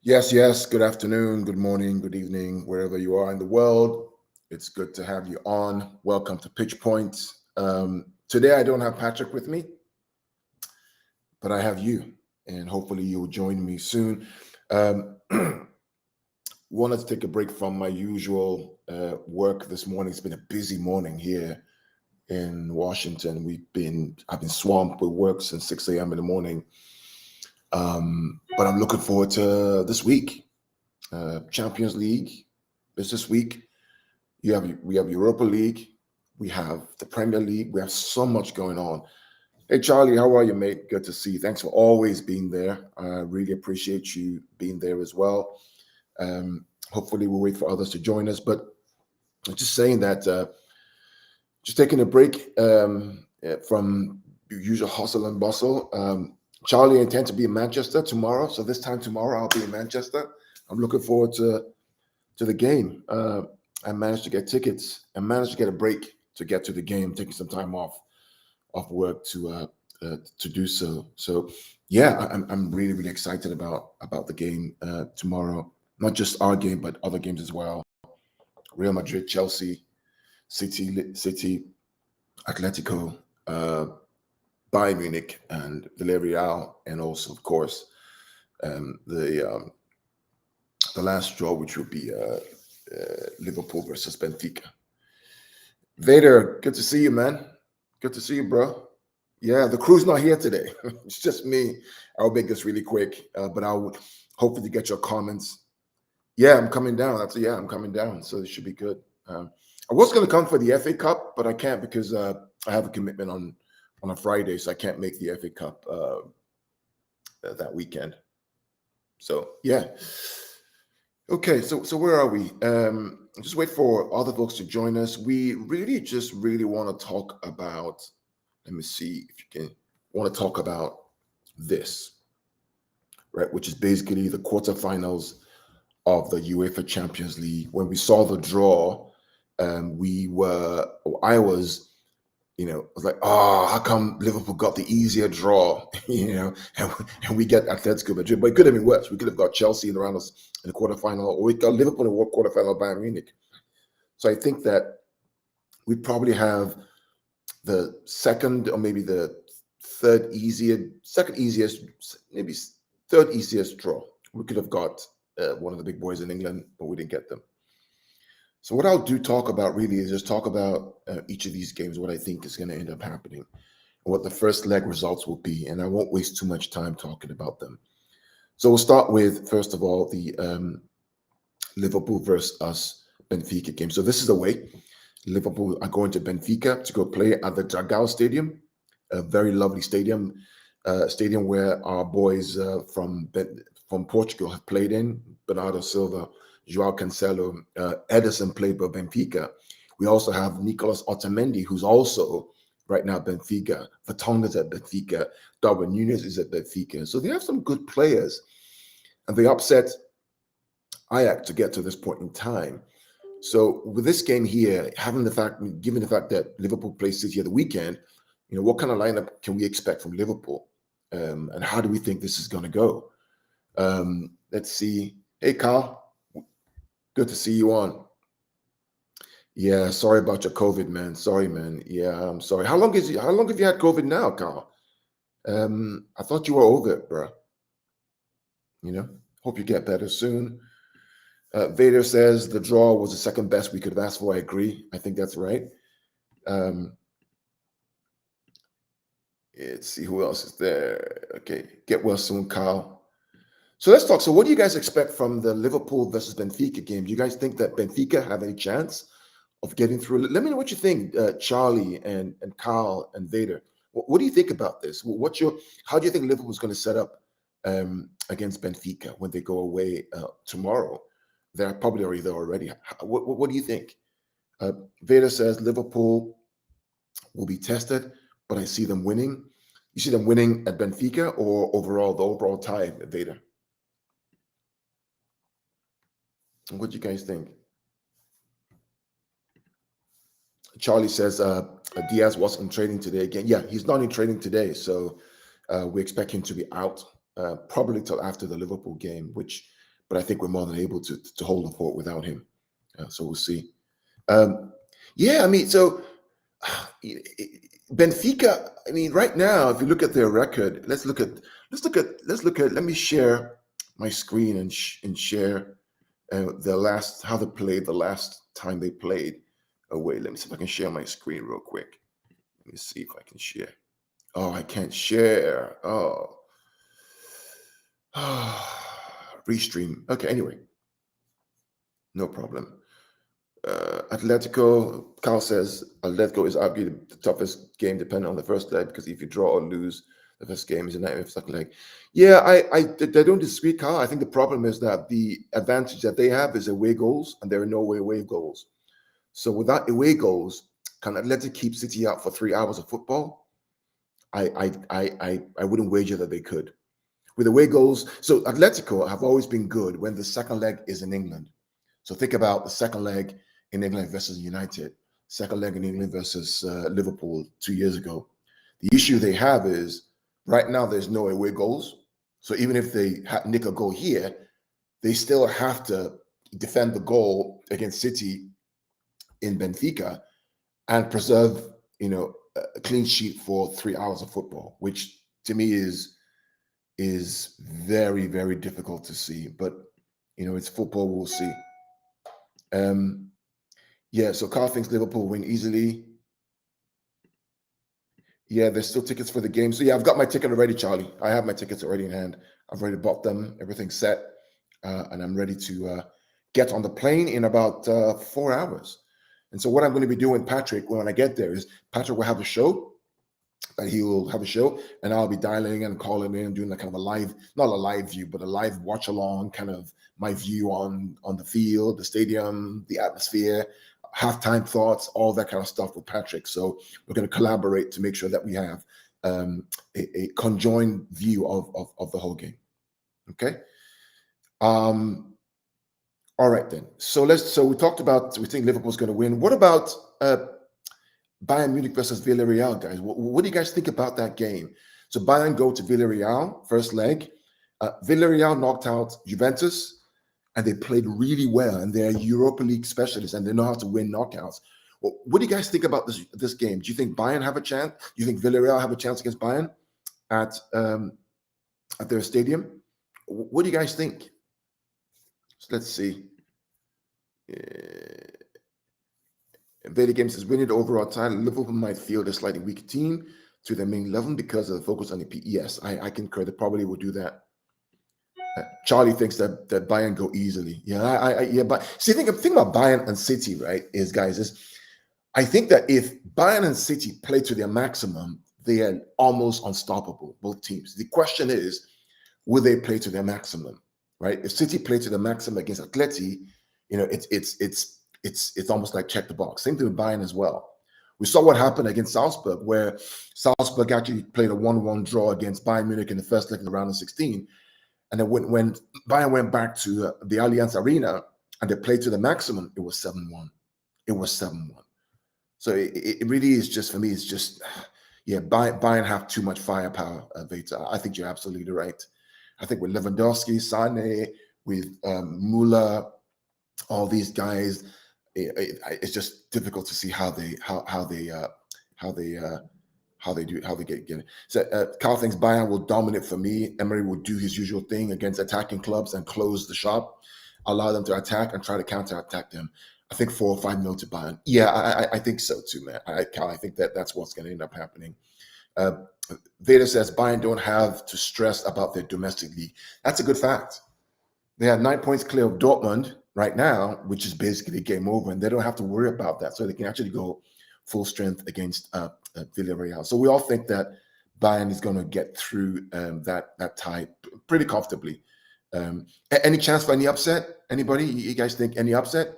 Yes, yes. Good afternoon, good morning, good evening, wherever you are in the world. It's good to have you on. Welcome to Pitch Point. Today, I don't have Patrick with me, but I have you, and hopefully, you'll join me soon. Um, Wanted to take a break from my usual work this morning. It's been a busy morning here in Washington. I've been swamped with work since 6 a.m. in the morning. But I'm looking forward to this week. Champions League is this week. We have Europa League, we have the Premier League. We have so much going on. Hey Charlie, how are you, mate? Good to see you. Thanks for always being there. I really appreciate you being there as well. Hopefully, we'll wait for others to join us. But I'm just saying that, just taking a break from the usual hustle and bustle. Charlie, I intend to be in Manchester tomorrow. So this time tomorrow, I'll be in Manchester. I'm looking forward to the game. I managed to get tickets. I managed to get a break to get to the game, taking some time off work to do so. So yeah, I'm really really excited about the game tomorrow. Not just our game, but other games as well. Real Madrid, Chelsea, City, Atletico, Bayern Munich, and Villarreal, and also of course the last draw, which would be Liverpool versus Benfica. Vader, good to see you, man. Good to see you, bro. Yeah, the crew's not here today. It's just me. I'll make this really quick, but I'll hopefully get your comments. Yeah, I'm coming down. I'm coming down. So it should be good. I was going to come for the FA Cup, but I can't because I have a commitment on a Friday, so I can't make the FA Cup that weekend. So yeah. Okay, so where are we? Just wait for other folks to join us. We really want to talk about, let me see if you can, want to talk about this, right? Which is basically the quarterfinals of the UEFA Champions League. When we saw the draw, I was like, oh, how come Liverpool got the easier draw, and we get Atletico Madrid? But it could have been worse. We could have got Chelsea around us in the quarterfinal, or we got Liverpool in the quarterfinal of Bayern Munich. So I think that we probably have the second or maybe the third easiest draw. We could have got one of the big boys in England, but we didn't get them. So what I'll talk about really is just talk about each of these games, what I think is going to end up happening, and what the first leg results will be. And I won't waste too much time talking about them. So we'll start with, first of all, the Liverpool versus Us Benfica game. So this is the way. Liverpool are going to Benfica to go play at the Dragao Stadium, a very lovely stadium, stadium where our boys from Portugal have played in. Bernardo Silva, João Cancelo, Ederson played by Benfica. We also have Nicolas Otamendi, who's also right now at Benfica. Vertonghen's at Benfica. Darwin Núñez is at Benfica. So they have some good players, and they upset Ajax to get to this point in time. So with this game here, given the fact that Liverpool plays City at the weekend, what kind of lineup can we expect from Liverpool, and how do we think this is going to go? Let's see. Hey, Carl. Good to see you on. Yeah, sorry about your COVID, man. Sorry, man. Yeah, I'm sorry. How long have you had COVID now, Carl? I thought you were over it, bro. Hope you get better soon. Vader says the draw was the second best we could have asked for. I agree. I think that's right. Let's see who else is there. Okay, get well soon, Carl. So let's talk. So what do you guys expect from the Liverpool versus Benfica game? Do you guys think that Benfica have any chance of getting through? Let me know what you think, Charlie and Carl and Vader. What do you think about this? How do you think Liverpool is going to set up against Benfica when they go away tomorrow? They're probably already there already. What do you think? Vader says Liverpool will be tested, but I see them winning. You see them winning at Benfica or the overall tie, Vader? What do you guys think? Charlie says Diaz wasn't in training today again. Yeah, he's not in training today, so we expect him to be out probably till after the Liverpool game, which but I think we're more than able to hold the fort without him. So we'll see. Yeah, I mean, so Benfica. I mean, right now, if you look at their record, let's look at. Let me share my screen and share how they played the last time they played away. Let me see if I can share my screen real quick. Let me see if I can share. Oh, I can't share. Oh, restream. Okay, anyway, no problem. Atletico, Carl says Atletico is arguably the toughest game depending on the first leg, because if you draw or lose the first game is a nightmare for second leg. Yeah, I don't disagree, Carl. I think the problem is that the advantage that they have is away goals, and there are no away goals. So without away goals, can Atletico keep City out for 3 hours of football? I wouldn't wager that they could. With away goals, so Atletico have always been good when the second leg is in England. So think about the second leg in England versus United, second leg in England versus Liverpool 2 years ago. The issue they have is right now there's no away goals. So even if they nick a goal here, they still have to defend the goal against City in Benfica and preserve, a clean sheet for 3 hours of football, which to me is very, very difficult to see. But it's football. We'll see. Yeah, so Carl thinks Liverpool win easily. Yeah, there's still tickets for the game. So yeah, I've got my ticket already, Charlie. I have my tickets already in hand. I've already bought them. Everything's set. And I'm ready to get on the plane in about 4 hours. And so what I'm going to be doing, Patrick, when I get there is Patrick will have a show. He will have a show, and I'll be dialing and calling in, doing like kind of a live, not a live view, but a live watch along, kind of my view on the field, the stadium, the atmosphere, halftime thoughts, all that kind of stuff with Patrick. So we're going to collaborate to make sure that we have a conjoined view of the whole game. Okay. All right then. So we talked about, we think Liverpool's going to win. What about Bayern Munich versus Villarreal, guys? What do you guys think about that game? So Bayern go to Villarreal, first leg. Villarreal knocked out Juventus, and they played really well, and they're Europa League specialists, and they know how to win knockouts. What do you guys think about this game? Do you think Bayern have a chance? Do you think Villarreal have a chance against Bayern at their stadium? What do you guys think? So let's see. Vader Game says, winning the overall title, Liverpool might field a slightly weaker team to their main 11 because of the focus on the P. Yes, I concur. They probably will do that. Charlie thinks that Bayern go easily. Yeah, but see, the thing about Bayern and City, right, is I think that if Bayern and City play to their maximum, they are almost unstoppable, both teams. The question is, will they play to their maximum, right? If City play to the maximum against Atleti, it's almost like check the box. Same thing with Bayern as well. We saw what happened against Salzburg, where Salzburg actually played a 1-1 draw against Bayern Munich in the first leg of the round of 16. And then when Bayern went back to the Allianz Arena and they played to the maximum, it was 7-1. It was 7-1. So it really is just, for me, it's just, yeah, Bayern have too much firepower, Veta. I think you're absolutely right. I think with Lewandowski, Sane, with Müller, all these guys, it's just difficult to see how they get it. So Carl thinks Bayern will dominate for me. Emery will do his usual thing against attacking clubs and close the shop, allow them to attack and try to counter-attack them. I think 4 or 5-0 to Bayern. Yeah, I think so too, man. Carl, I think that's what's going to end up happening. Vader says Bayern don't have to stress about their domestic league. That's a good fact. They have 9 points clear of Dortmund right now, which is basically game over, and they don't have to worry about that. So they can actually go full strength against Villarreal. So we all think that Bayern is going to get through that tie pretty comfortably. Any chance for any upset? Anybody? You guys think any upset?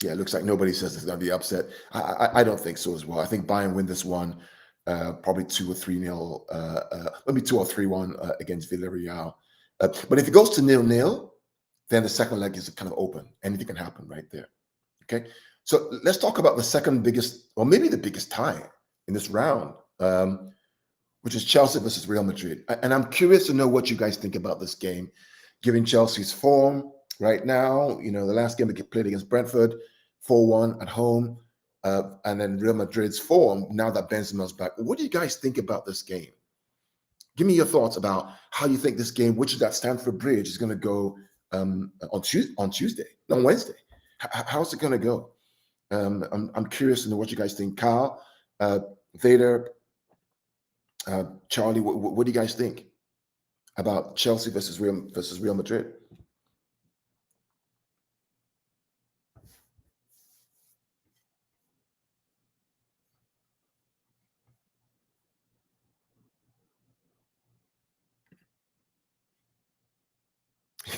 Yeah, it looks like nobody says there's going to be upset. I don't think so as well. I think Bayern win this one, probably 2 or 3-0, maybe 2 or 3-1 against Villarreal. But if it goes to 0-0, then the second leg is kind of open. Anything can happen right there. Okay, so let's talk about the second biggest, or maybe the biggest tie in this round. which is Chelsea versus Real Madrid. And I'm curious to know what you guys think about this game, given Chelsea's form right now. The last game they played against Brentford, 4-1 at home, and then Real Madrid's form now that Benzema's back. What do you guys think about this game? Give me your thoughts about how you think this game, which is at Stamford Bridge, is going to go on Wednesday. How's it going to go? I'm curious to know what you guys think. Kyle, Vader, Charlie, what do you guys think about Chelsea versus Real Madrid?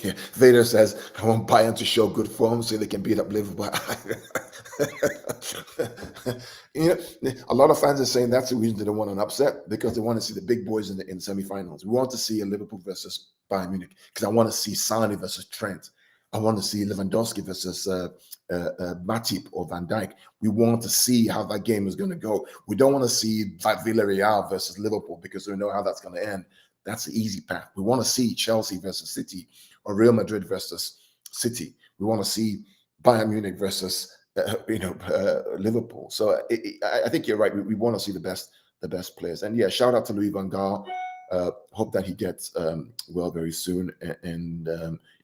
Yeah, Vader says, I want Bayern to show good form so they can beat up Liverpool. A lot of fans are saying that's the reason they don't want an upset, because they want to see the big boys in semifinals. We want to see a Liverpool versus Bayern Munich, because I want to see Sane versus Trent. I want to see Lewandowski versus Matip or Van Dijk. We want to see how that game is going to go. We don't want to see Villarreal versus Liverpool, because we know how that's going to end. That's the easy path. We want to see Chelsea versus City, or Real Madrid versus City. We want to see Bayern Munich versus Liverpool. So I think you're right. We want to see the best players. And yeah, shout out to Louis van Gaal. Hope that he gets well very soon, and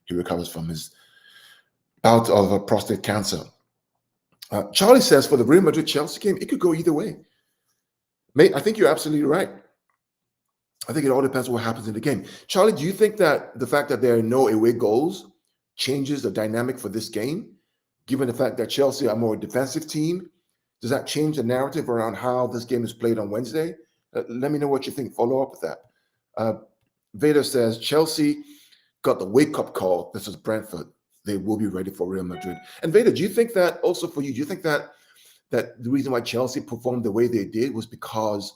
he recovers from his bout of prostate cancer. Charlie says for the Real Madrid Chelsea game, it could go either way. Mate, I think you're absolutely right. I think it all depends on what happens in the game. Charlie, do you think that the fact that there are no away goals changes the dynamic for this game, given the fact that Chelsea are more a defensive team? Does that change the narrative around how this game is played on Wednesday? Let me know what you think. Follow up with that. Vader says Chelsea got the wake-up call. This is Brentford. They will be ready for Real Madrid. And Vader, do you think that also for you, do you think that the reason why Chelsea performed the way they did was because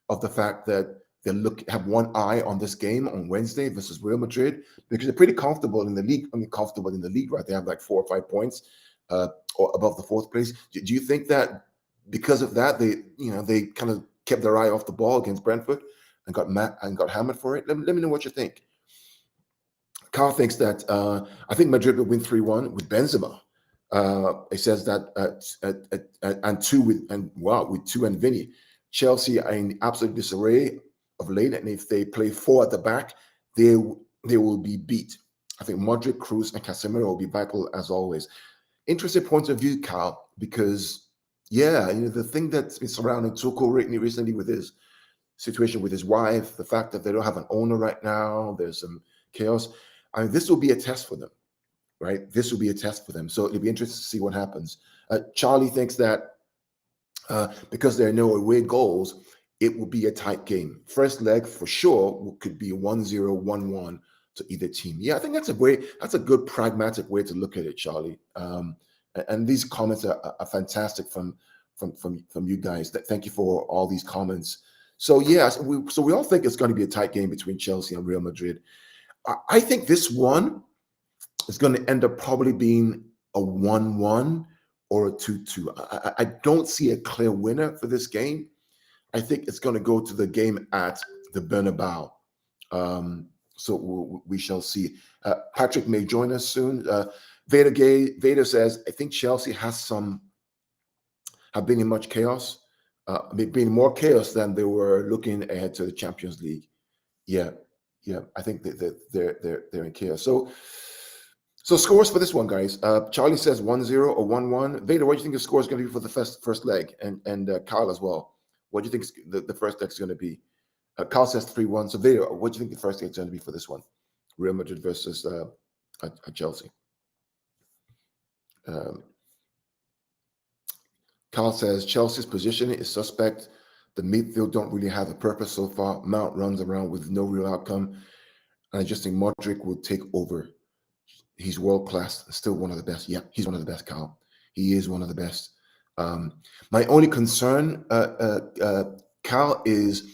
of the fact that they have one eye on this game on Wednesday versus Real Madrid, because they're pretty comfortable in the league? I mean, comfortable in the league, right? They have like 4 or 5 points or above the 4th place. Do you think that because of that, they kind of kept their eye off the ball against Brentford and got hammered for it? Let me know what you think. Carl thinks that I think Madrid will win 3-1 with Benzema. He says that and 2 with 2 and Vinny. Chelsea are in absolute disarray of late, and if they play 4 at the back, they will be beat. I think Modric, Kroos, and Casemiro will be vital as always. Interesting point of view, Carl, because the thing that's been surrounding Tuchel recently with his situation with his wife, the fact that they don't have an owner right now, there's some chaos. I mean, this will be a test for them, right? This will be a test for them. So it'll be interesting to see what happens. Charlie thinks that because there are no away goals, it will be a tight game. First leg for sure could be 1-0, 1-1 to either team. Yeah, I think that's a good pragmatic way to look at it, Charlie. And these comments are fantastic from you guys. Thank you for all these comments. So yes, we all think it's going to be a tight game between Chelsea and Real Madrid. I think this one is going to end up probably being a 1-1 or a 2-2. I don't see a clear winner for this game. I think it's going to go to the game at the Bernabeu. So we shall see. Patrick may join us soon. Vader says, I think Chelsea have been in much chaos, been more chaos than they were looking ahead to the Champions League. Yeah. I think that they're in chaos. So scores for this one, guys. Charlie says 1-0 or 1-1. Vader, what do you think the score is going to be for the first leg? And Kyle as well. What do you think the first leg is going to be? Kyle says 3-1. So Vader, what do you think the first leg is going to be for this one? Real Madrid versus Chelsea. Kyle says Chelsea's position is suspect. The midfield don't really have a purpose so far. Mount runs around with no real outcome. And I just think Modric will take over. He's world class, still one of the best. Yeah, he's one of the best, Kyle. He is one of the best. My only concern, Kyle, is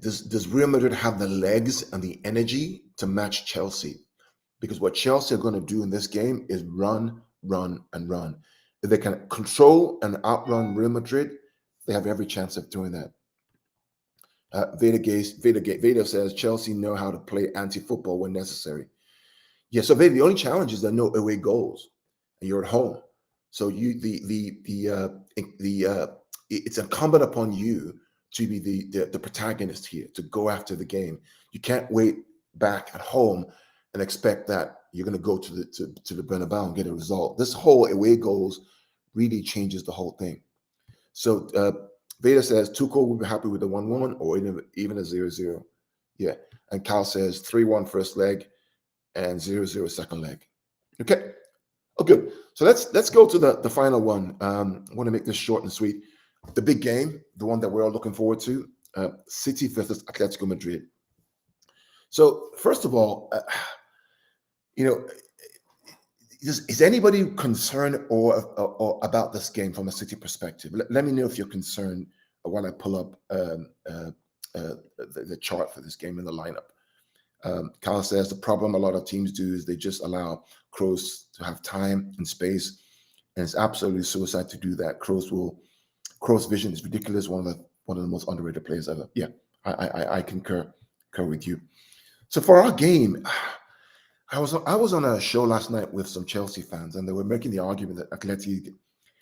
does Real Madrid have the legs and the energy to match Chelsea? Because what Chelsea are going to do in this game is run, and run. If they can control and outrun Real Madrid, they have every chance of doing that. Vader says Chelsea know how to play anti-football when necessary. Yeah, so Vader, the only challenge is there are no away goals, and you're at home. So it's incumbent upon you to be the protagonist here, to go after the game. You can't wait back at home and expect that you're going to go to the Bernabeu and get a result. This whole away goals really changes the whole thing. So Vader says Tuchel will be happy with the 1-1 or even a 0-0. Yeah, and Kyle says 3-1 first leg and 0-0 second leg. Okay. Oh, good. So let's go to the final one. I want to make this short and sweet. The big game, the one that we're all looking forward to, City versus Atletico Madrid. So first of all, is anybody concerned or about this game from a City perspective? Let me know if you're concerned while I pull up the chart for this game in the lineup. Kyle says the problem a lot of teams do is they just allow Kroos to have time and space, and it's absolutely suicide to do that. Kroos' vision is ridiculous. One of the most underrated players ever. Yeah, I concur with you. So for our game, I was on a show last night with some Chelsea fans, and they were making the argument that Atleti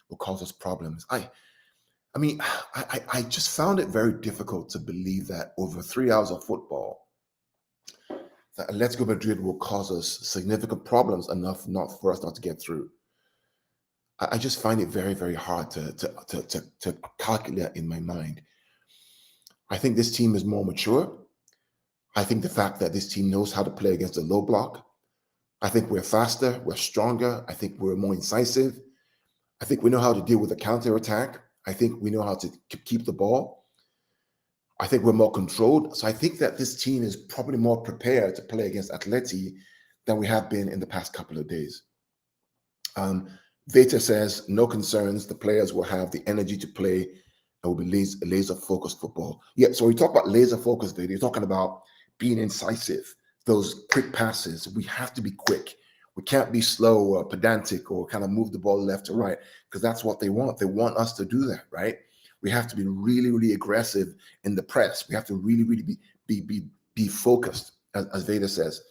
will cause us problems. I just found it very difficult to believe that over 3 hours of football, that Atletico Madrid will cause us significant problems enough not for us not to get through. I just find it very, very hard to calculate in my mind. I think this team is more mature. I think the fact that this team knows how to play against a low block. I think we're faster, we're stronger. I think we're more incisive. I think we know how to deal with a counter-attack. I think we know how to keep the ball. I think we're more controlled. So I think that this team is probably more prepared to play against Atleti than we have been in the past couple of days. Veta says, no concerns. The players will have the energy to play and will be laser-focused football. Yeah, so when we talk about laser-focused, Veta, you're talking about being incisive, those quick passes. We have to be quick. We can't be slow or pedantic or kind of move the ball left to right, because that's what they want. They want us to do that, right? We have to be really, really aggressive in the press. We have to really, really be focused, as Veda says.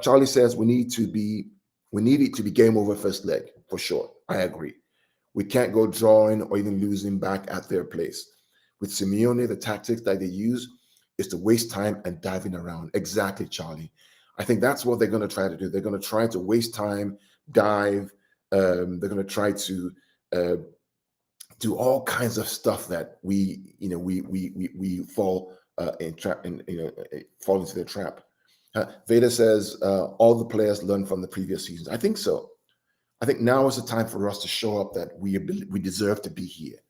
Charlie says we need it to be game over first leg, for sure. I agree. We can't go drawing or even losing back at their place. With Simeone, the tactics that they use is to waste time and diving around. Exactly, Charlie. I think that's what they're going to try to do. They're going to try to waste time, dive. They're going to try to do all kinds of stuff that we fall fall into their trap. Veda says all the players learn from the previous seasons. I think so. I think now is the time for us to show up that we deserve to be here.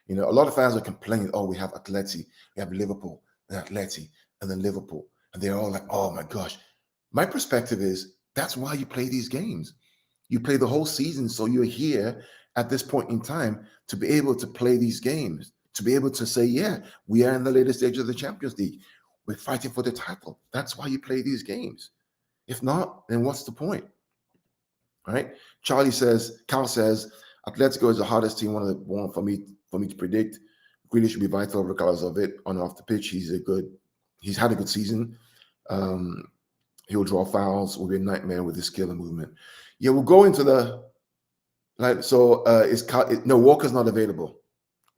A lot of fans are complaining, oh, we have Atleti, we have Liverpool, and Atleti, and then Liverpool. And they're all like, oh my gosh. My perspective is that's why you play these games. You play the whole season, so you're here at this point in time to be able to play these games, to be able to say, yeah, we are in the later stage of the Champions League. We're fighting for the title. That's why you play these games. If not, then what's the point? All right. Kyle says, Atletico is the hardest team, one for me to predict. Grealish should be vital regardless of it on and off the pitch. He's had a good season. He'll draw fouls, will be a nightmare with his skill and movement. Yeah, we'll go into Walker's not available.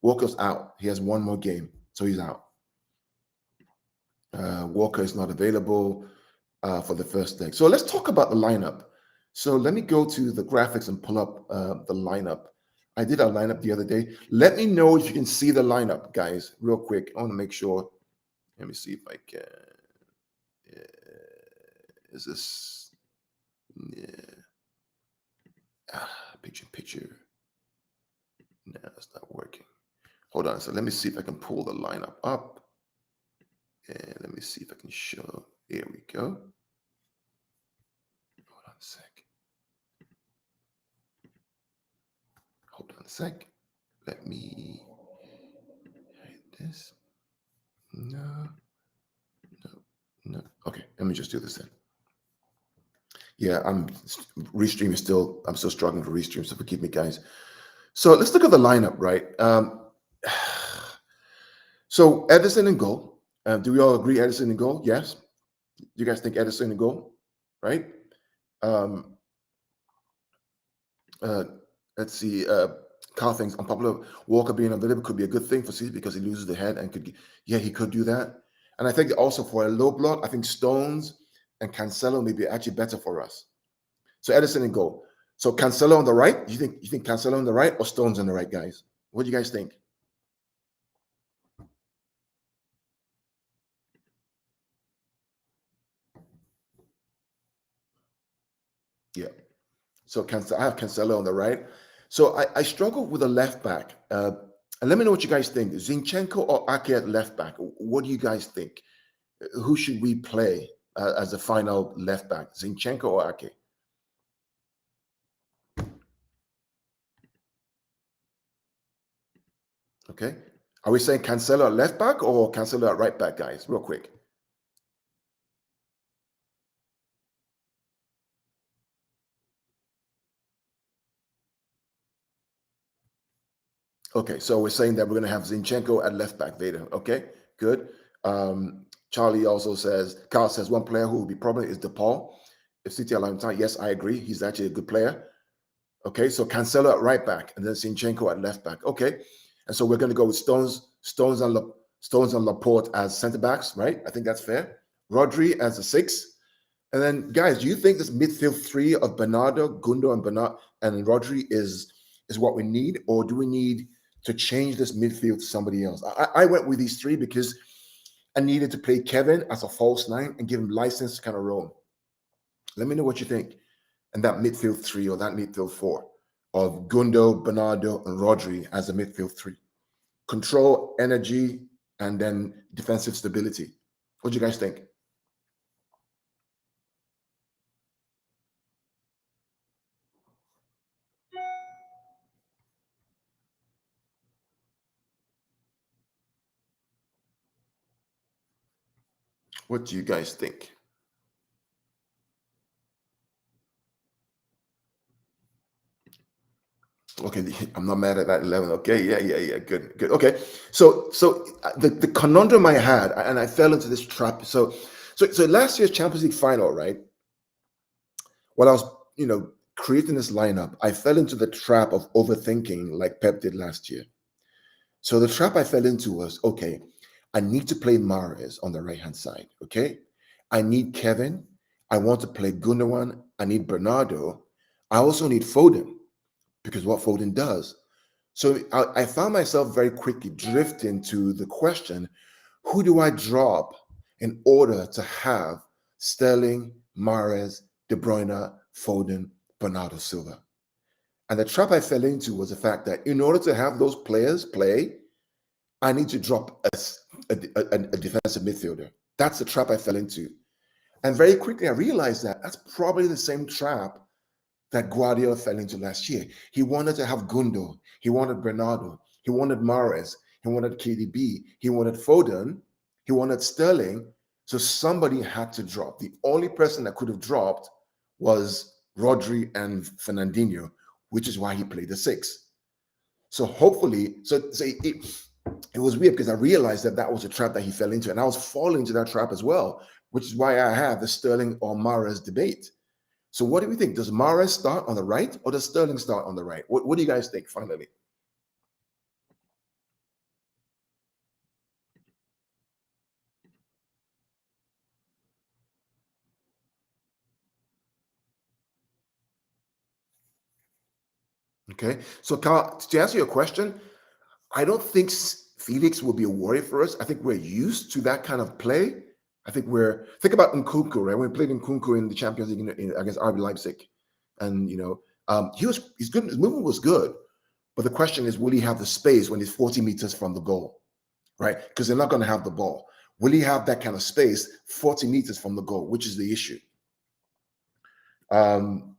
Walker's out. He has one more game, so he's out. Walker is not available for the first leg. So let's talk about the lineup. So let me go to the graphics and pull up the lineup. I did our lineup the other day. Let me know if you can see the lineup, guys, real quick. I want to make sure. Let me see if I can. Is this? Yeah. Picture. No, it's not working. Hold on. So let me see if I can pull the lineup up. And let me see if I can show. Here we go. Hold on a sec. Let me hit this. No. Okay, let me just do this then. Yeah, I'm still struggling to restream, so forgive me, guys. So let's look at the lineup, right? So Ederson in goal. Do we all agree Edison in goal? Yes. Do you guys think Edison in goal? Right? Um, uh, let's see. Carl thinks unpopular. Walker being available could be a good thing for City because he loses the head and could. Yeah, he could do that. And I think also for a low block, I think Stones and Cancelo may be actually better for us. So Edison in goal. So Cancelo on the right. You think Cancelo on the right or Stones on the right, guys? What do you guys think? Yeah. So I have Cancelo on the right. So I struggle with a left back. And let me know what you guys think. Zinchenko or Ake at left back? What do you guys think? Who should we play as the final left back? Zinchenko or Ake? Okay. Are we saying Cancelo at left back or Cancelo at right back, guys? Real quick. Okay, so we're saying that we're going to have Zinchenko at left back, Vader. Okay, good. Charlie also says, Carl says, one player who will be problem is DePaul. If City allow him time, yes, I agree. He's actually a good player. Okay, so Cancelo at right back and then Zinchenko at left back. Okay, and so we're going to go with Stones and Laporte as centre backs, right? I think that's fair. Rodri as a six. And then, guys, do you think this midfield three of Bernardo, Gundo, and Bernard and Rodri is what we need, or do we need to change this midfield to somebody else? I went with these three because I needed to play Kevin as a false nine and give him license to kind of roam. Let me know what you think. And that midfield three or that midfield four of Gundo, Bernardo, and Rodri as a midfield three. Control, energy, and then defensive stability. What do you guys think? What do you guys think? Okay, I'm not mad at that 11. Okay, yeah, good, good. Okay, so the conundrum I had, and I fell into this trap. So last year's Champions League final, right? When I was, creating this lineup, I fell into the trap of overthinking, like Pep did last year. So the trap I fell into was, okay, I need to play Mahrez on the right hand side. Okay, I need Kevin. I want to play Gundogan. I need Bernardo. I also need Foden because what Foden does. So I found myself very quickly drifting to the question, who do I drop in order to have Sterling, Mahrez, De Bruyne, Foden, Bernardo Silva? And the trap I fell into was the fact that in order to have those players play, I need to drop a defensive midfielder. That's the trap I fell into. And very quickly I realized that that's probably the same trap that Guardiola fell into last year. He wanted to have Gundo, he wanted Bernardo, he wanted Mahrez, he wanted KDB, he wanted Foden, he wanted Sterling. So somebody had to drop. The only person that could have dropped was Rodri and Fernandinho, which is why he played the six. So hopefully, it was weird because I realized that that was a trap that he fell into, and I was falling into that trap as well, which is why I have the Sterling or Mahrez debate. So what do we think? Does Mahrez start on the right or does Sterling start on the right? What do you guys think finally? Okay. So Carl, to answer your question, I don't think Felix will be a worry for us. I think we're used to that kind of play. Think about Nkunku, right? When we played Nkunku in the Champions League against RB Leipzig. And he's good, his movement was good. But the question is, will he have the space when he's 40 meters from the goal? Right? Because they're not going to have the ball. Will he have that kind of space 40 meters from the goal, which is the issue? Um,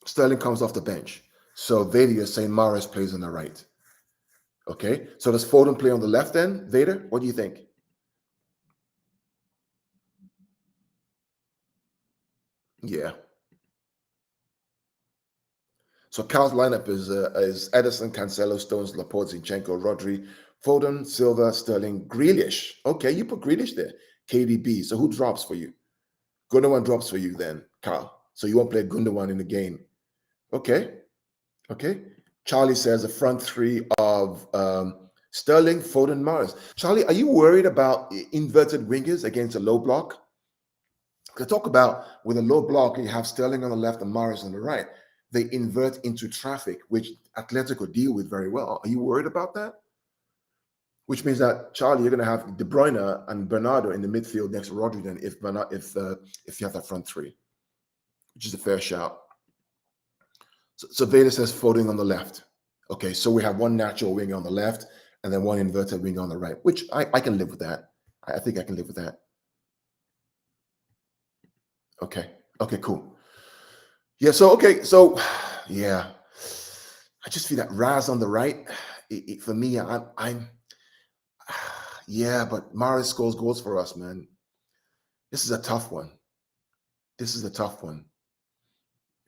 Sterling comes off the bench. So Vader, you're saying Mahrez plays on the right. Okay. So does Foden play on the left end, Vader? What do you think? Yeah. So Cal's lineup is Edison, Cancelo, Stones, Laporte, Zinchenko, Rodri, Foden, Silva, Sterling, Grealish. Okay, you put Grealish there. KDB. So who drops for you? Gundogan drops for you then, Cal. So you won't play Gundogan in the game. Okay. Okay. Charlie says a front three of Sterling, Foden, Mahrez. Charlie, are you worried about inverted wingers against a low block? Because talk about with a low block, you have Sterling on the left and Mahrez on the right. They invert into traffic, which Atletico deal with very well. Are you worried about that? Which means that Charlie, you're going to have De Bruyne and Bernardo in the midfield next to Rodri. Then, if you have that front three, which is a fair shout. So Vader says Foden on the left. Okay, so we have one natural winger on the left and then one inverted winger on the right, which I can live with that. I think I can live with that. Okay, cool. Yeah, so yeah, I just feel that Raz on the right. For me, I'm yeah, but Mahrez scores goals for us, man. This is a tough one.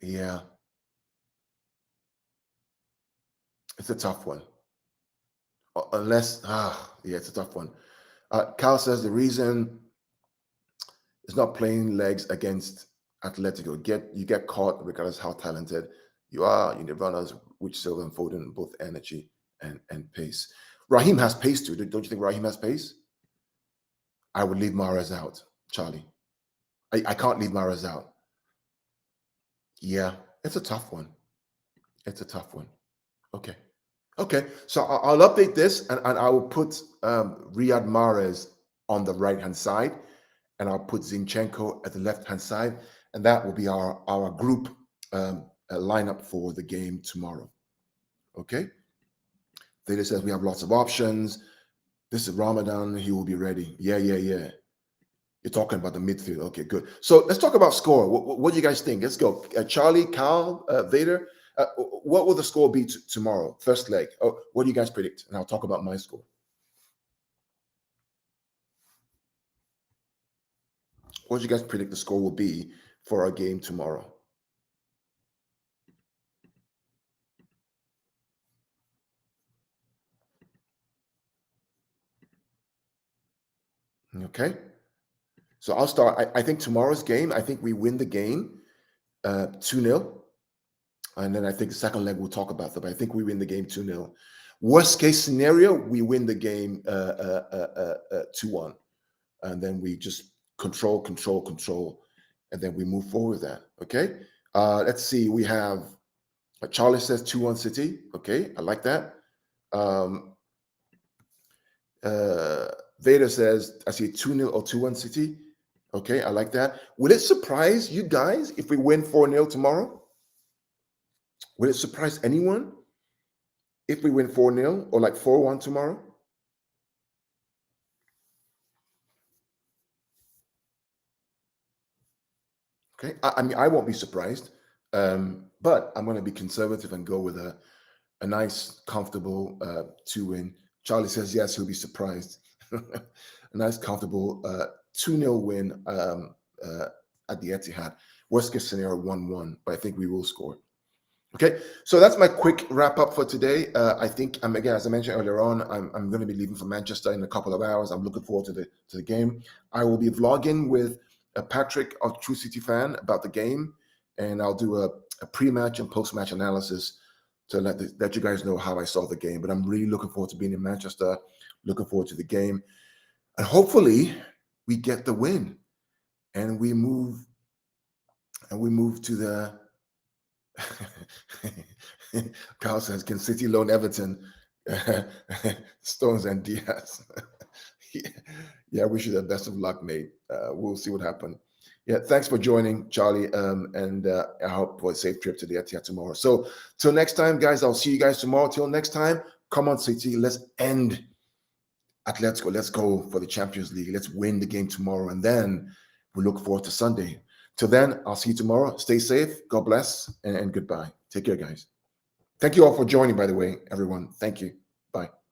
Yeah, it's a tough one. Unless, yeah, it's a tough one. Cal says the reason it's not playing legs against Atletico. You get caught regardless how talented you are. You need runners, which Silva and Foden, both energy and pace. Raheem has pace too. Don't you think Raheem has pace? I would leave Mahrez out, Charlie. I can't leave Mahrez out. Yeah, it's a tough one. Okay. So I'll update this and I will put Riyad Mahrez on the right-hand side and I'll put Zinchenko at the left-hand side. And that will be our group lineup for the game tomorrow. Okay. Theta says we have lots of options. This is Ramadan. He will be ready. Yeah. You're talking about the midfield. Okay, good. So let's talk about score. What do you guys think? Let's go. Charlie, Cal, Vader. What will the score be tomorrow? First leg. Oh, what do you guys predict? And I'll talk about my score. What do you guys predict the score will be for our game tomorrow? Okay. So I'll start. I think tomorrow's game, I think we win the game 2-0. And then I think the second leg we'll talk about that. But I think we win the game 2-0. Worst case scenario, we win the game 2-1. And then we just control. And then we move forward with that. Okay. Let's see. We have Charlie says 2-1 City. Okay. I like that. Vader says, I see 2-0 or 2-1 City. Okay. I like that. Will it surprise you guys if we win 4-0 tomorrow? Will it surprise anyone if we win 4-0 or like 4-1 tomorrow? Okay, I mean, I won't be surprised, but I'm going to be conservative and go with a nice, comfortable 2-win. Charlie says yes, he'll be surprised. A nice, comfortable 2-0 win at the Etihad. Worst case scenario 1-1, but I think we will score. Okay, so that's my quick wrap up for today. I think again, as I mentioned earlier on, I'm going to be leaving for Manchester in a couple of hours. I'm looking forward to the game. I will be vlogging with Patrick of True City Fan about the game, and I'll do a pre-match and post-match analysis to let you guys know how I saw the game. But I'm really looking forward to being in Manchester. Looking forward to the game, and hopefully we get the win, and we move to the. Carl says, can City loan Everton, Stones and Diaz? Yeah, we should have best of luck, mate. We'll see what happens. Yeah, thanks for joining, Charlie. And I hope for a safe trip to the Etihad tomorrow. So till next time, guys, I'll see you guys tomorrow. Till next time, come on, City. Let's end Atletico. Let's go for the Champions League. Let's win the game tomorrow. And then we look forward to Sunday. Till then, I'll see you tomorrow. Stay safe. God bless and goodbye. Take care, guys. Thank you all for joining, by the way, everyone. Thank you. Bye.